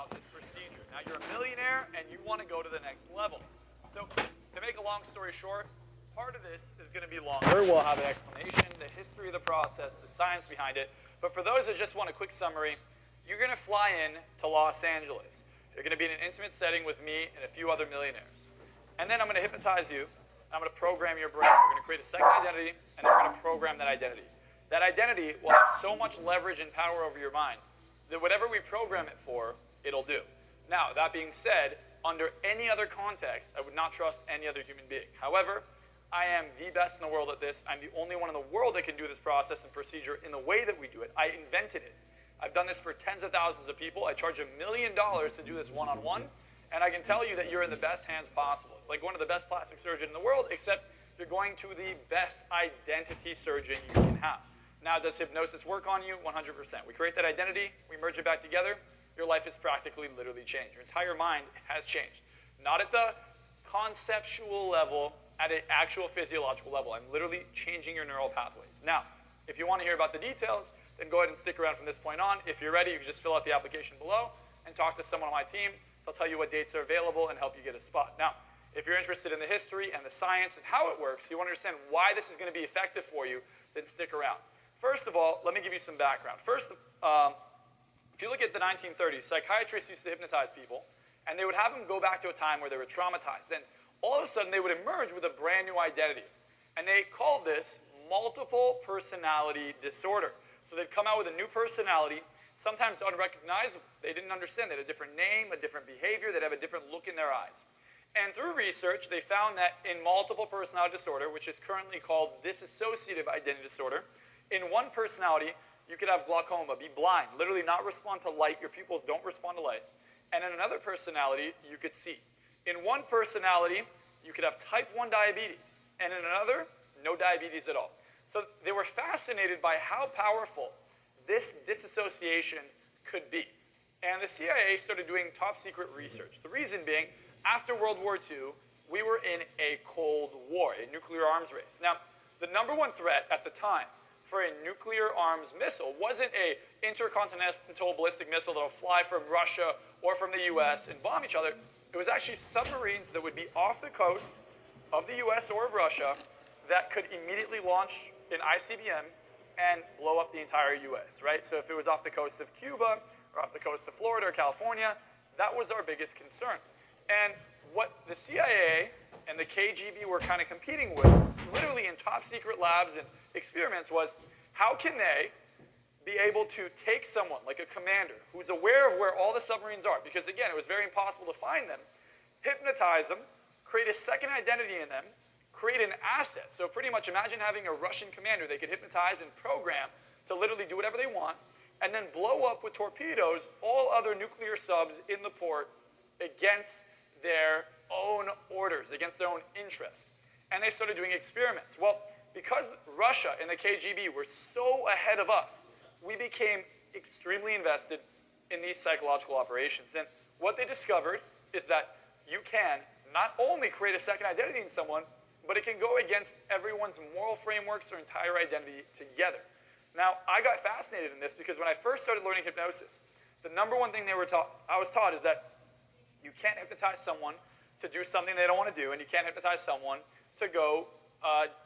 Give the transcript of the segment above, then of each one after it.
about this procedure. Now, you're a millionaire, and you want to go to the next level. So to make a long story short, part of this is going to be longer. We'll have an explanation, the history of the process, the science behind it. But for those that just want a quick summary, you're going to fly in to Los Angeles. You're going to be in an intimate setting with me and a few other millionaires. And then I'm going to hypnotize you. I'm going to program your brain. We're going to create a second identity, and then we're going to program that identity. That identity will have so much leverage and power over your mind that whatever we program it for, it'll do. Now, that being said, under any other context, I would not trust any other human being. However, I am the best in the world at this. I'm the only one in the world that can do this process and procedure in the way that we do it. I invented it. I've done this for tens of thousands of people. I charge $1 million to do this one-on-one, and I can tell you that you're in the best hands possible. It's like going to the best plastic surgeon in the world, except you're going to the best identity surgeon you can have. Now, does hypnosis work on you? 100%. We create that identity, we merge it back together, your life is practically literally changed. Your entire mind has changed. Not at the conceptual level, at an actual physiological level. I'm literally changing your neural pathways. Now, if you want to hear about the details, then go ahead and stick around from this point on. If you're ready, you can just fill out the application below and talk to someone on my team. They'll tell you what dates are available and help you get a spot. Now, if you're interested in the history and the science and how it works, you want to understand why this is going to be effective for you, then stick around. First of all, let me give you some background. First, if you look at the 1930s, psychiatrists used to hypnotize people, and they would have them go back to a time where they were traumatized. Then all of a sudden, they would emerge with a brand new identity. And they called this multiple personality disorder. So they'd come out with a new personality, sometimes unrecognizable. They didn't understand. They had a different name, a different behavior. They'd have a different look in their eyes. And through research, they found that in multiple personality disorder, which is currently called dissociative identity disorder, in one personality, you could have glaucoma, be blind, literally not respond to light. Your pupils don't respond to light. And in another personality, you could see. In one personality, you could have type 1 diabetes. And in another, no diabetes at all. So they were fascinated by how powerful this disassociation could be. And the CIA started doing top secret research. The reason being, after World War II, we were in a Cold War, a nuclear arms race. Now, the #1 threat at the time for a nuclear arms missile wasn't a intercontinental ballistic missile that will fly from Russia or from the US and bomb each other. It was actually submarines that would be off the coast of the US or of Russia that could immediately launch an ICBM and blow up the entire US, right? So if it was off the coast of Cuba or off the coast of Florida or California, that was our biggest concern. And what the CIA and the KGB were kind of competing with, literally in top secret labs and experiments, was how can they be able to take someone like a commander who's aware of where all the submarines are, because again, it was very impossible to find them, hypnotize them, create a second identity in them, create an asset. So pretty much imagine having a Russian commander they could hypnotize and program to literally do whatever they want, and then blow up with torpedoes all other nuclear subs in the port against their own orders, against their own interest. And they started doing experiments. Well, because Russia and the KGB were so ahead of us, we became extremely invested in these psychological operations. And what they discovered is that you can not only create a second identity in someone, but it can go against everyone's moral frameworks or entire identity together. Now, I got fascinated in this because when I first started learning hypnosis, the #1 thing I was taught is that you can't hypnotize someone to do something they don't want to do, and you can't hypnotize someone to go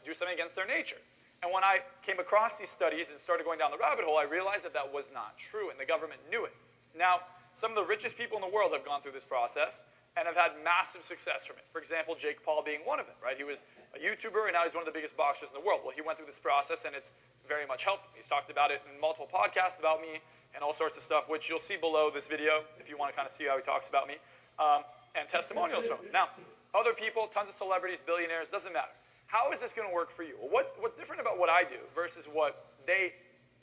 do something against their nature. And when I came across these studies and started going down the rabbit hole, I realized that that was not true, and the government knew it. Now, some of the richest people in the world have gone through this process and have had massive success from it. For example, Jake Paul being one of them, right? He was a YouTuber, and now he's one of the biggest boxers in the world. Well, he went through this process, and it's very much helped him. He's talked about it in multiple podcasts about me and all sorts of stuff, which you'll see below this video if you want to kind of see how he talks about me, and testimonials from him. Now, other people, tons of celebrities, billionaires, doesn't matter. How is this going to work for you? Well, what's different about what I do versus what they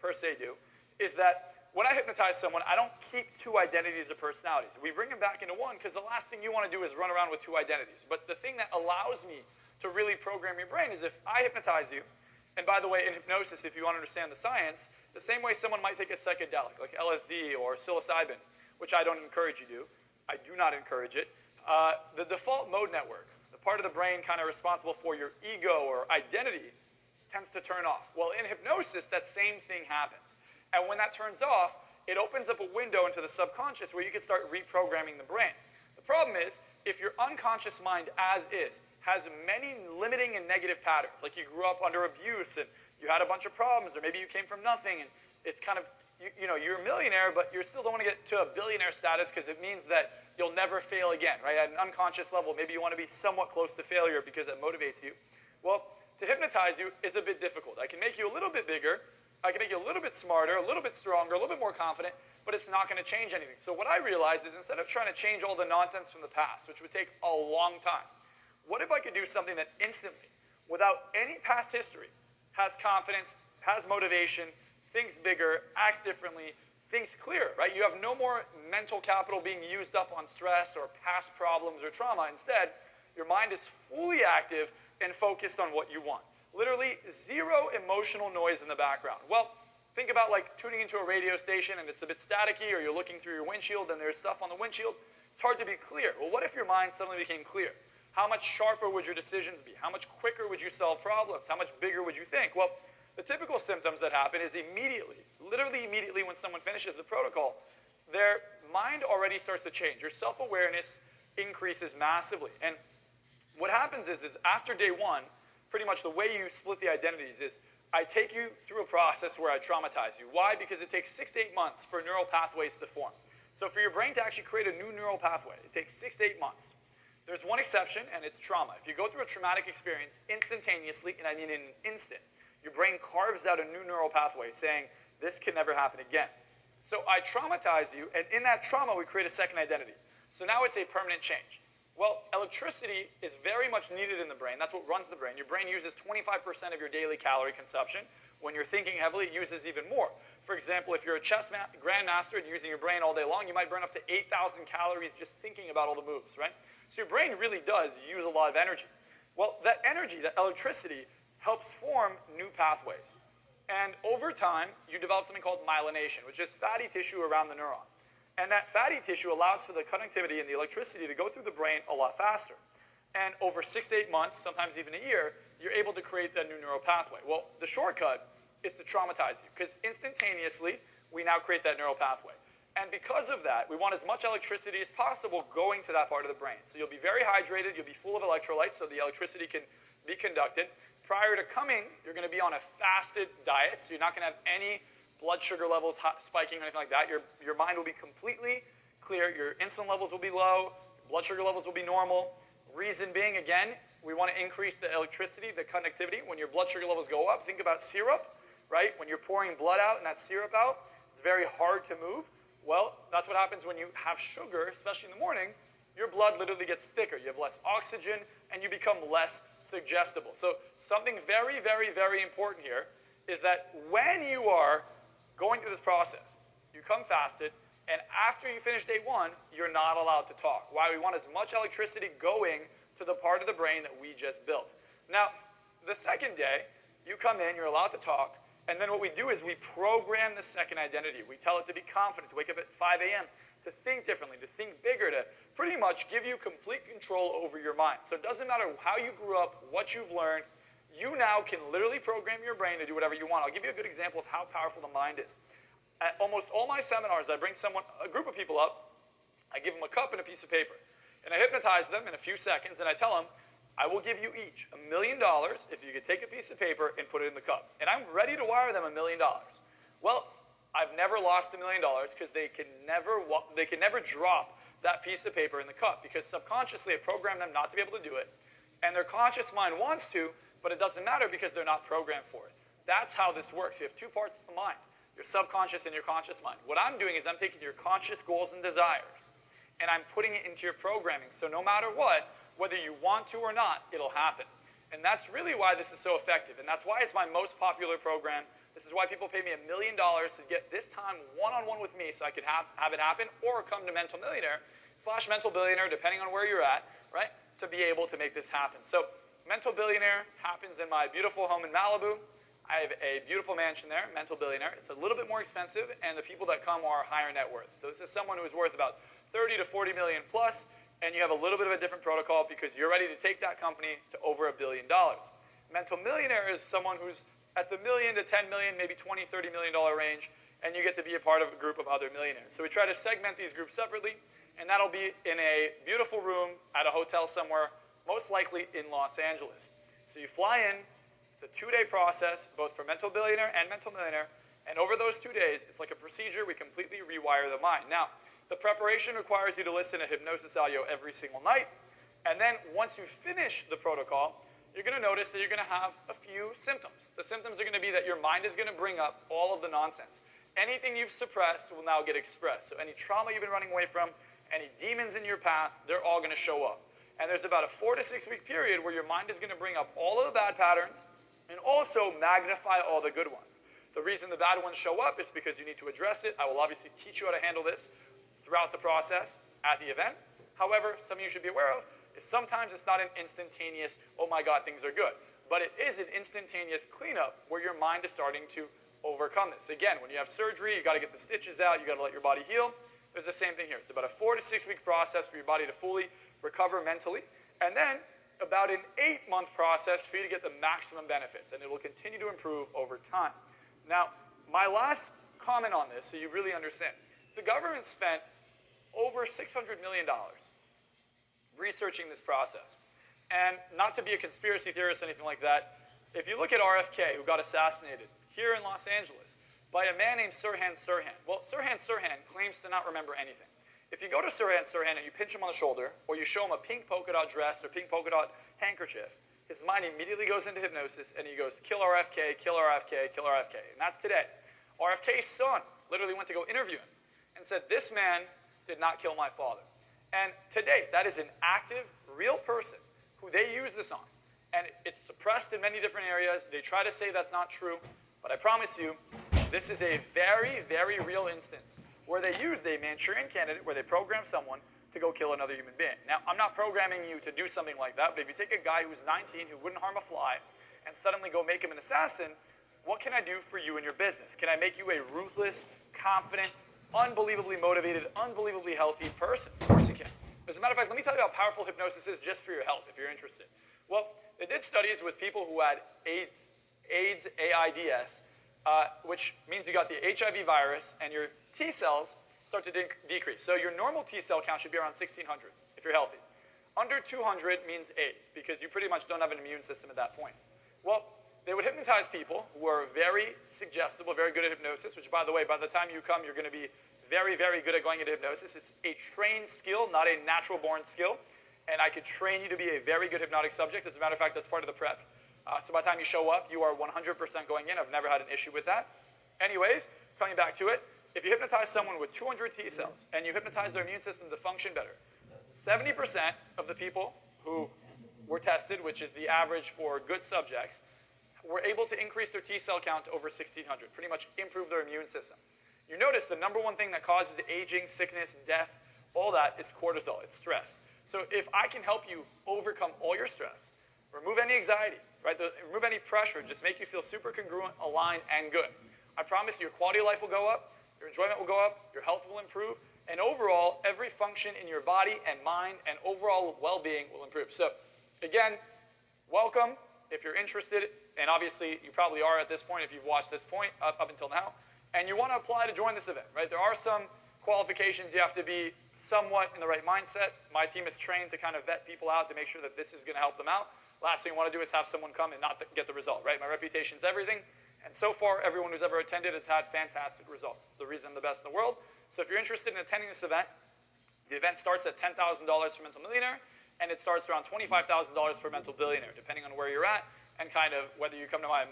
per se do is that when I hypnotize someone, I don't keep two identities or personalities. We bring them back into one because the last thing you want to do is run around with two identities. But the thing that allows me to really program your brain is if I hypnotize you, and by the way, in hypnosis, if you want to understand the science, the same way someone might take a psychedelic like LSD or psilocybin, which I don't encourage you to do, I do not encourage it, the default mode network, the part of the brain kind of responsible for your ego or identity, tends to turn off. Well, in hypnosis, that same thing happens. And when that turns off, it opens up a window into the subconscious where you can start reprogramming the brain. The problem is, if your unconscious mind as is has many limiting and negative patterns, like you grew up under abuse and you had a bunch of problems, or maybe you came from nothing and it's kind of, you know, you're a millionaire, but you still don't want to get to a billionaire status because it means that you'll never fail again, right? At an unconscious level, maybe you want to be somewhat close to failure because that motivates you. Well, to hypnotize you is a bit difficult. I can make you a little bit bigger, I can make you a little bit smarter, a little bit stronger, a little bit more confident, but it's not going to change anything. So what I realized is instead of trying to change all the nonsense from the past, which would take a long time, what if I could do something that instantly, without any past history, has confidence, has motivation, thinks bigger, acts differently, thinks clearer, right? You have no more mental capital being used up on stress or past problems or trauma. Instead, your mind is fully active and focused on what you want. Literally zero emotional noise in the background. Well, think about like tuning into a radio station and it's a bit staticky, or you're looking through your windshield and there's stuff on the windshield. It's hard to be clear. Well, what if your mind suddenly became clear? How much sharper would your decisions be? How much quicker would you solve problems? How much bigger would you think? Well, the typical symptoms that happen is immediately, literally immediately when someone finishes the protocol, their mind already starts to change. Your self-awareness increases massively. And what happens is after day one, pretty much the way you split the identities is I take you through a process where I traumatize you. Why? Because it takes 6 to 8 months for neural pathways to form. So for your brain to actually create a new neural pathway, it takes 6 to 8 months. There's one exception, and it's trauma. If you go through a traumatic experience instantaneously, and I mean in an instant, your brain carves out a new neural pathway saying, this can never happen again. So I traumatize you, and in that trauma, we create a second identity. So now it's a permanent change. Well, electricity is very much needed in the brain. That's what runs the brain. Your brain uses 25% of your daily calorie consumption. When you're thinking heavily, it uses even more. For example, if you're a chess grandmaster and using your brain all day long, you might burn up to 8,000 calories just thinking about all the moves, right? So your brain really does use a lot of energy. Well, that energy, that electricity, helps form new pathways. And over time, you develop something called myelination, which is fatty tissue around the neuron. And that fatty tissue allows for the connectivity and the electricity to go through the brain a lot faster. And over 6 to 8 months, sometimes even a year, you're able to create that new neural pathway. Well, the shortcut is to traumatize you, because instantaneously, we now create that neural pathway. And because of that, we want as much electricity as possible going to that part of the brain. So you'll be very hydrated, you'll be full of electrolytes, so the electricity can be conducted. Prior to coming, you're going to be on a fasted diet, so you're not going to have any blood sugar levels spiking or anything like that. Your mind will be completely clear. Your insulin levels will be low. Blood sugar levels will be normal. Reason being, again, we want to increase the electricity, the conductivity. When your blood sugar levels go up, think about syrup, right? When you're pouring blood out and that syrup out, it's very hard to move. Well, that's what happens when you have sugar, especially in the morning. Your blood literally gets thicker. You have less oxygen, and you become less suggestible. So something very, very, very important here is that when you are going through this process, you come fasted, and after you finish day one, you're not allowed to talk. Why? We want as much electricity going to the part of the brain that we just built. Now, the second day, you come in, you're allowed to talk, and then what we do is we program the second identity. We tell it to be confident, to wake up at 5 a.m., to think differently, to think bigger, to pretty much give you complete control over your mind. So it doesn't matter how you grew up, what you've learned, you now can literally program your brain to do whatever you want. I'll give you a good example of how powerful the mind is. At almost all my seminars, I bring a group of people up, I give them a cup and a piece of paper, and I hypnotize them in a few seconds, and I tell them, I will give you each $1 million if you could take a piece of paper and put it in the cup. And I'm ready to wire them $1 million. Well, I've never lost $1 million because they can never drop that piece of paper in the cup, because subconsciously I programmed them not to be able to do it. And their conscious mind wants to, but it doesn't matter because they're not programmed for it. That's how this works. You have two parts of the mind, your subconscious and your conscious mind. What I'm doing is I'm taking your conscious goals and desires, and I'm putting it into your programming. So no matter what, whether you want to or not, it'll happen. And that's really why this is so effective. And that's why it's my most popular program. This is why people pay me $1 million to get this time one-on-one with me so I could have it happen, or come to Mental Millionaire / Mental Billionaire, depending on where you're at, right, to be able to make this happen. So Mental Billionaire happens in my beautiful home in Malibu. I have a beautiful mansion there, Mental Billionaire. It's a little bit more expensive, and the people that come are higher net worth. So this is someone who is worth about 30 to 40 million plus, and you have a little bit of a different protocol because you're ready to take that company to over $1 billion. Mental Millionaire is someone who's at the $1 million to $10 million, maybe $20, $30 million range, and you get to be a part of a group of other millionaires. So we try to segment these groups separately, and that'll be in a beautiful room at a hotel somewhere, most likely in Los Angeles. So you fly in, it's a 2-day process, both for mental billionaire and mental millionaire, and over those 2 days, it's like a procedure. We completely rewire the mind. Now, the preparation requires you to listen to hypnosis audio every single night, and then once you finish the protocol, you're going to notice that you're going to have a few symptoms. The symptoms are going to be that your mind is going to bring up all of the nonsense. Anything you've suppressed will now get expressed. So any trauma you've been running away from, any demons in your past, they're all going to show up. And there's about a 4 to 6 week period where your mind is going to bring up all of the bad patterns and also magnify all the good ones. The reason the bad ones show up is because you need to address it. I will obviously teach you how to handle this throughout the process at the event. However, something you should be aware of is sometimes it's not an instantaneous, oh my God, things are good. But it is an instantaneous cleanup where your mind is starting to overcome this. Again, when you have surgery, you got to get the stitches out, you got to let your body heal. There's the same thing here. It's about a 4 to 6 week process for your body to fully recover mentally, and then about an 8-month process for you to get the maximum benefits, and it will continue to improve over time. Now, my last comment on this, so you really understand, the government spent over $600 million researching this process. And not to be a conspiracy theorist or anything like that, if you look at RFK, who got assassinated here in Los Angeles by a man named Sirhan Sirhan. Well, Sirhan Sirhan claims to not remember anything. If you go to Sirhan Sirhan and you pinch him on the shoulder, or you show him a pink polka dot dress or pink polka dot handkerchief, his mind immediately goes into hypnosis and he goes, kill RFK, kill RFK, kill RFK. And that's today. RFK's son literally went to go interview him and said, this man did not kill my father. And to date, that is an active, real person who they use this on. And it's suppressed in many different areas. They try to say that's not true. But I promise you, this is a very, very real instance where they used a Manchurian candidate, where they programmed someone to go kill another human being. Now, I'm not programming you to do something like that, but if you take a guy who's 19 who wouldn't harm a fly and suddenly go make him an assassin, what can I do for you and your business? Can I make you a ruthless, confident, unbelievably motivated, unbelievably healthy person? Of course you can. As a matter of fact, let me tell you how powerful hypnosis is just for your health, if you're interested. Well, they did studies with people who had AIDS, AIDS, which means you got the HIV virus and your T cells start to decrease. So your normal T cell count should be around 1,600 if you're healthy. Under 200 means AIDS, because you pretty much don't have an immune system at that point. Well, they would hypnotize people who are very suggestible, very good at hypnosis, which, by the way, by the time you come, you're going to be very, very good at going into hypnosis. It's a trained skill, not a natural-born skill. And I could train you to be a very good hypnotic subject. As a matter of fact, that's part of the prep. So by the time you show up, you are 100% going in. I've never had an issue with that. Anyways, coming back to it, if you hypnotize someone with 200 T cells and you hypnotize their immune system to function better, 70% of the people who were tested, which is the average for good subjects, were able to increase their T cell count to over 1,600, pretty much improve their immune system. You notice the number one thing that causes aging, sickness, death, all that is cortisol, it's stress. So if I can help you overcome all your stress, remove any anxiety, right? Remove any pressure, just make you feel super congruent, aligned, and good. I promise you, your quality of life will go up, your enjoyment will go up, your health will improve, and overall, every function in your body and mind and overall well-being will improve. So again, welcome if you're interested, and obviously you probably are at this point if you've watched this point up until now, and you want to apply to join this event, right? There are some qualifications. You have to be somewhat in the right mindset. My team is trained to kind of vet people out to make sure that this is going to help them out. Last thing you want to do is have someone come and not get the result, right? My reputation is everything. And so far, everyone who's ever attended has had fantastic results. It's the reason I'm the best in the world. So if you're interested in attending this event, the event starts at $10,000 for Mental Millionaire, and it starts around $25,000 for Mental Billionaire, depending on where you're at and kind of whether you come to my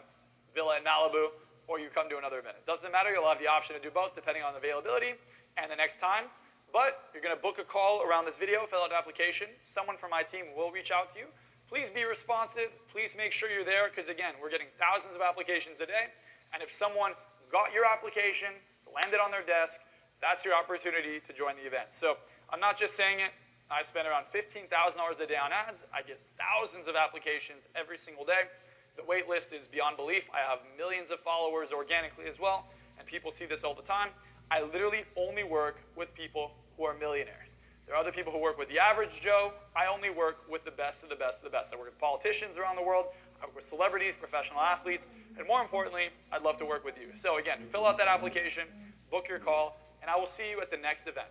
villa in Malibu or you come to another event. It doesn't matter. You'll have the option to do both depending on availability and the next time. But you're going to book a call around this video, fill out an application. Someone from my team will reach out to you. Please be responsive. Please make sure you're there because, again, we're getting thousands of applications a day. And if someone got your application, landed on their desk, that's your opportunity to join the event. So I'm not just saying it. I spend around $15,000 a day on ads. I get thousands of applications every single day. The wait list is beyond belief. I have millions of followers organically as well, and people see this all the time. I literally only work with people who are millionaires. There are other people who work with the average Joe. I only work with the best of the best of the best. I work with politicians around the world. I work with celebrities, professional athletes, and more importantly, I'd love to work with you. So again, fill out that application, book your call, and I will see you at the next event.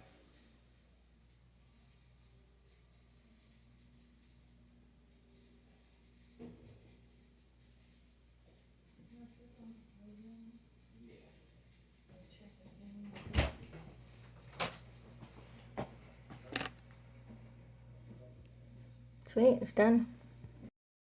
Sweet, it's done.